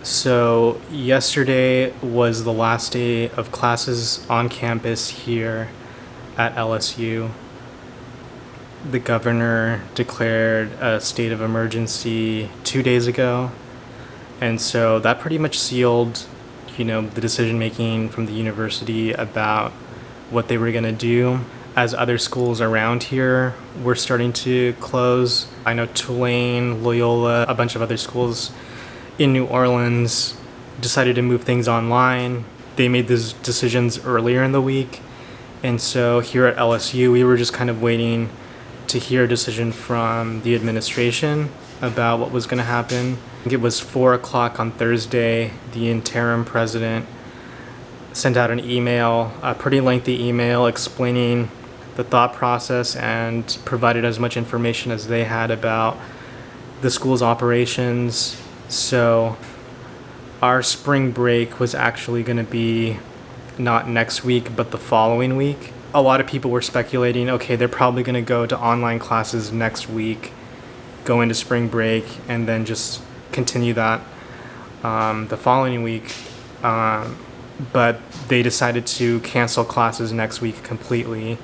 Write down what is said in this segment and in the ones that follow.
So, yesterday was the last day of classes on campus here at LSU. The governor declared a state of emergency 2 days ago. And so that pretty much sealed, the decision making from the university about what they were going to do. As other schools around here were starting to close, I know Tulane, Loyola, a bunch of other schools in New Orleans decided to move things online. They made those decisions earlier in the week. And so here at LSU, we were just kind of waiting to hear a decision from the administration about what was going to happen. I think it was 4 o'clock on Thursday. The interim president sent out an email, a pretty lengthy email explaining the thought process and provided as much information as they had about the school's operations. So our spring break was actually going to be not next week, but the following week. A lot of people were speculating, okay, they're probably going to go to online classes next week, go into spring break, and then just continue that the following week. But they decided to cancel classes next week completely.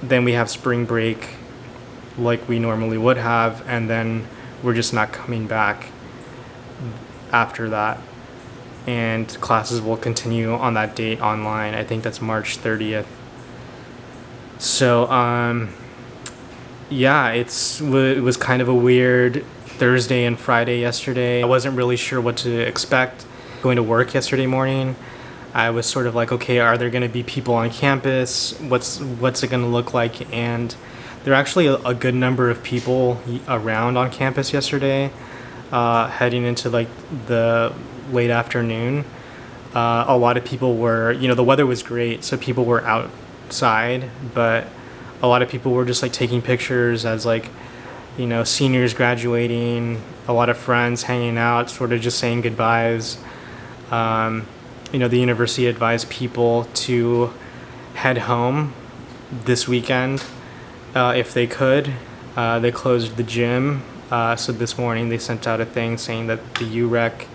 Then we have spring break like we normally would have, and then we're just not coming back after that. And classes will continue on that date online. I think that's March 30th. So, it was kind of a weird Thursday and Friday yesterday. I wasn't really sure what to expect. Going to work yesterday morning, I was sort of like, okay, are there going to be people on campus? What's it going to look like? And there are actually a good number of people around on campus yesterday, heading into like the late afternoon. A lot of people were, the weather was great, so people were outside, but a lot of people were just like taking pictures as like, seniors graduating, a lot of friends hanging out, sort of just saying goodbyes. The university advised people to head home this weekend if they could. They closed the gym, so this morning they sent out a thing saying that the UREC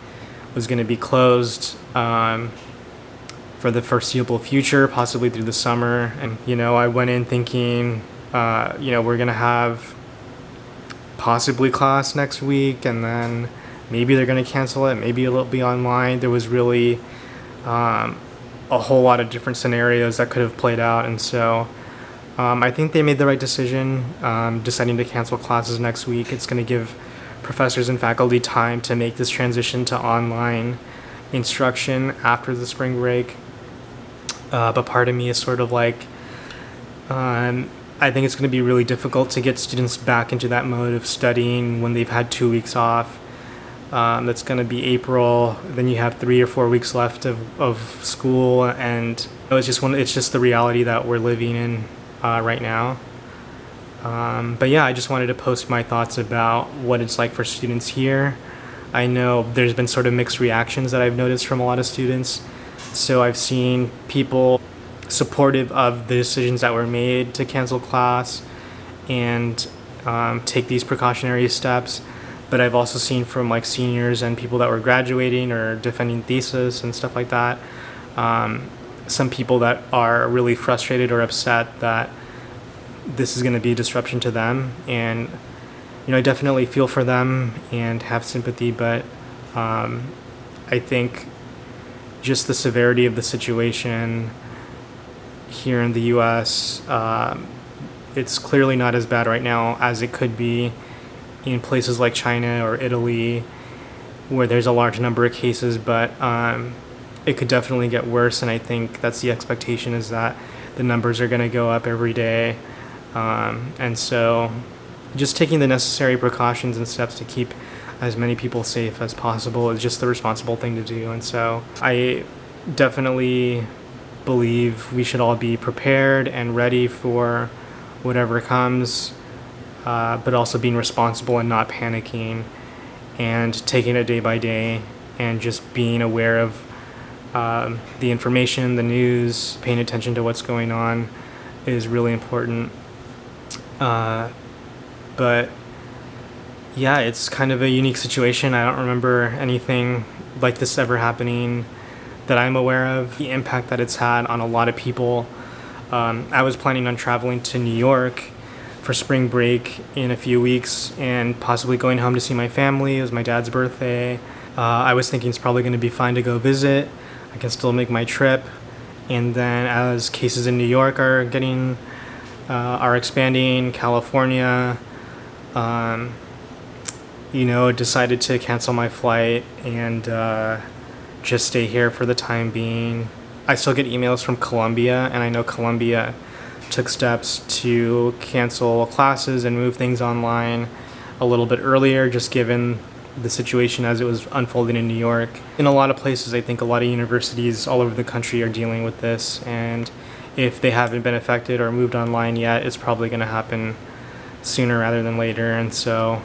was going to be closed for the foreseeable future, possibly through the summer. And, I went in thinking, we're going to have possibly class next week, and then maybe they're going to cancel it, maybe it'll be online. There was really a whole lot of different scenarios that could have played out, and so I think they made the right decision deciding to cancel classes next week. It's going to give professors and faculty time to make this transition to online instruction after the spring break. But part of me is sort of like, I think it's going to be really difficult to get students back into that mode of studying when they've had 2 weeks off. That's going to be April. Then you have 3 or 4 weeks left of school, and it's just the reality that we're living in right now. But yeah, I just wanted to post my thoughts about what it's like for students here. I know there's been sort of mixed reactions that I've noticed from a lot of students. So I've seen people supportive of the decisions that were made to cancel class and take these precautionary steps. But I've also seen from like seniors and people that were graduating or defending thesis and stuff like that, some people that are really frustrated or upset that this is going to be a disruption to them. And, I definitely feel for them and have sympathy, but I think just the severity of the situation here in the U.S., it's clearly not as bad right now as it could be in places like China or Italy, where there's a large number of cases, but it could definitely get worse, and I think that's the expectation, is that the numbers are going to go up every day. And so just taking the necessary precautions and steps to keep as many people safe as possible is just the responsible thing to do. And so I definitely believe we should all be prepared and ready for whatever comes, but also being responsible and not panicking and taking it day by day and just being aware of the information, the news, paying attention to what's going on is really important. But Yeah, it's kind of a unique situation. I don't remember anything like this ever happening that I'm aware of. The impact that it's had on a lot of people. I was planning on traveling to New York for spring break in a few weeks and possibly going home to see my family. It was my dad's birthday. I was thinking it's probably going to be fine to go visit. I can still make my trip. And then as cases in New York are expanding, California, um, decided to cancel my flight and just stay here for the time being. I still get emails from Columbia, and I know Columbia took steps to cancel classes and move things online a little bit earlier, just given the situation as it was unfolding in New York. In a lot of places, I think a lot of universities all over the country are dealing with this, and if they haven't been affected or moved online yet, it's probably going to happen sooner rather than later. And so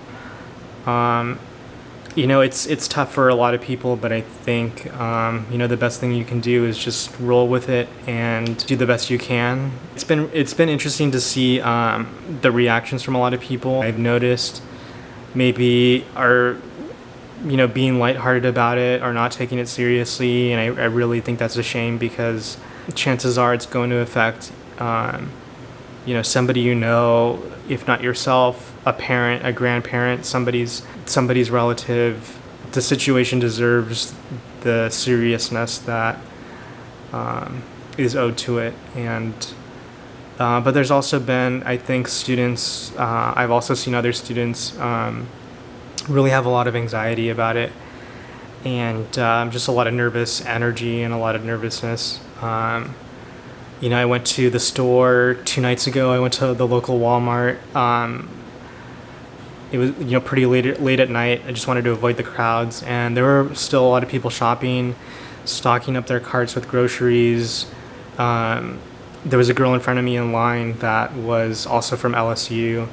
it's tough for a lot of people, but I think the best thing you can do is just roll with it and do the best you can. It's been interesting to see the reactions from a lot of people. I've noticed maybe are being lighthearted about it or not taking it seriously, and I really think that's a shame because chances are it's going to affect somebody if not yourself, a parent, a grandparent, somebody's relative. The situation deserves the seriousness that is owed to it. And but there's also been, I think, students. I've also seen other students really have a lot of anxiety about it, and just a lot of nervous energy and a lot of nervousness. I went to the store 2 nights ago. I went to the local Walmart. It was pretty late at night. I just wanted to avoid the crowds, and there were still a lot of people shopping, stocking up their carts with groceries. There was a girl in front of me in line that was also from LSU,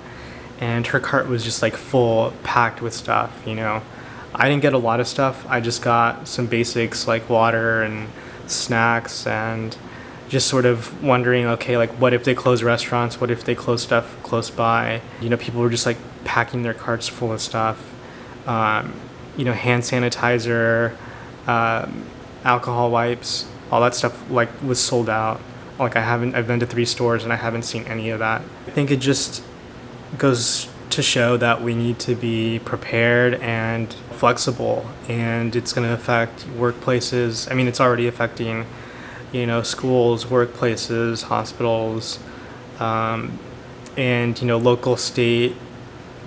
and her cart was just like full, packed with stuff. I didn't get a lot of stuff. I just got some basics like water and snacks, and just sort of wondering, okay, like what if they close restaurants? What if they close stuff close by? People were just like packing their carts full of stuff. Hand sanitizer, alcohol wipes, all that stuff like was sold out. Like I've been to 3 stores and I haven't seen any of that. I think it just goes to show that we need to be prepared and flexible, and it's going to affect workplaces. I mean, it's already affecting schools, workplaces, hospitals, and local, state,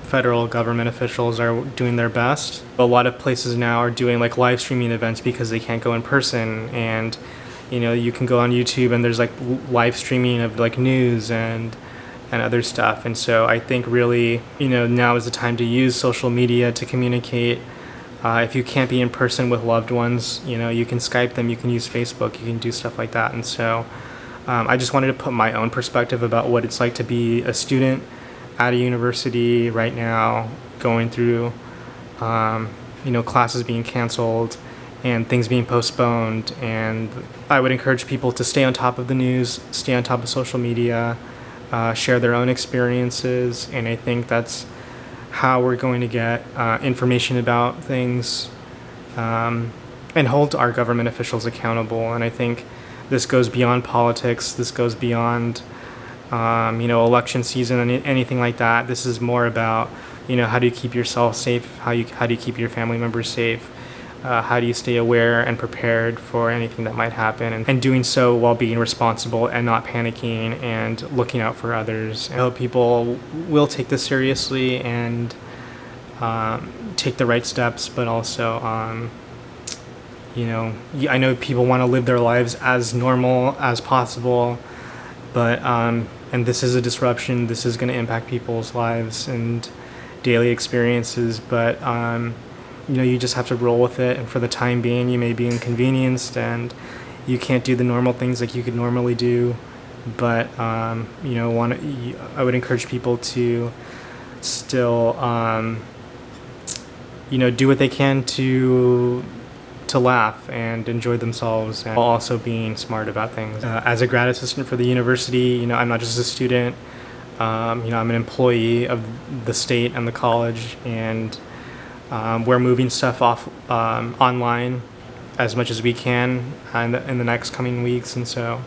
federal government officials are doing their best. A lot of places now are doing like live streaming events because they can't go in person, and you can go on YouTube and there's like live streaming of like news and other stuff. And so I think really now is the time to use social media to communicate. If you can't be in person with loved ones, you can Skype them, you can use Facebook, you can do stuff like that. And so I just wanted to put my own perspective about what it's like to be a student at a university right now, going through, classes being canceled and things being postponed. And I would encourage people to stay on top of the news, stay on top of social media, share their own experiences. And I think that's how we're going to get information about things and hold our government officials accountable. And I think this goes beyond politics. This goes beyond, election season and anything like that. This is more about, how do you keep yourself safe? How do you keep your family members safe? How do you stay aware and prepared for anything that might happen, and doing so while being responsible and not panicking and looking out for others. I hope people will take this seriously and take the right steps, but also, I know people want to live their lives as normal as possible, but, and this is a disruption. This is going to impact people's lives and daily experiences, but, you just have to roll with it, and for the time being, you may be inconvenienced, and you can't do the normal things like you could normally do, but I would encourage people to still, do what they can to laugh and enjoy themselves, and while also being smart about things. As a grad assistant for the university, I'm not just a student. I'm an employee of the state and the college, and we're moving stuff off online as much as we can in the next coming weeks, and so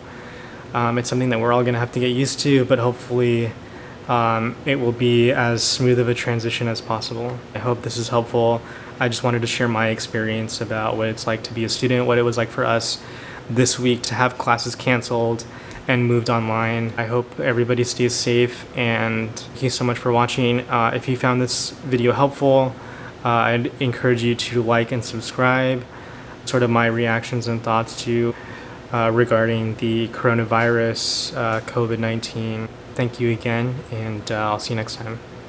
it's something that we're all going to have to get used to, but hopefully it will be as smooth of a transition as possible. I hope this is helpful. I just wanted to share my experience about what it's like to be a student, what it was like for us this week to have classes canceled and moved online. I hope everybody stays safe, and thank you so much for watching. If you found this video helpful, I'd encourage you to like and subscribe. Sort of my reactions and thoughts to regarding the coronavirus, COVID-19. Thank you again, and I'll see you next time.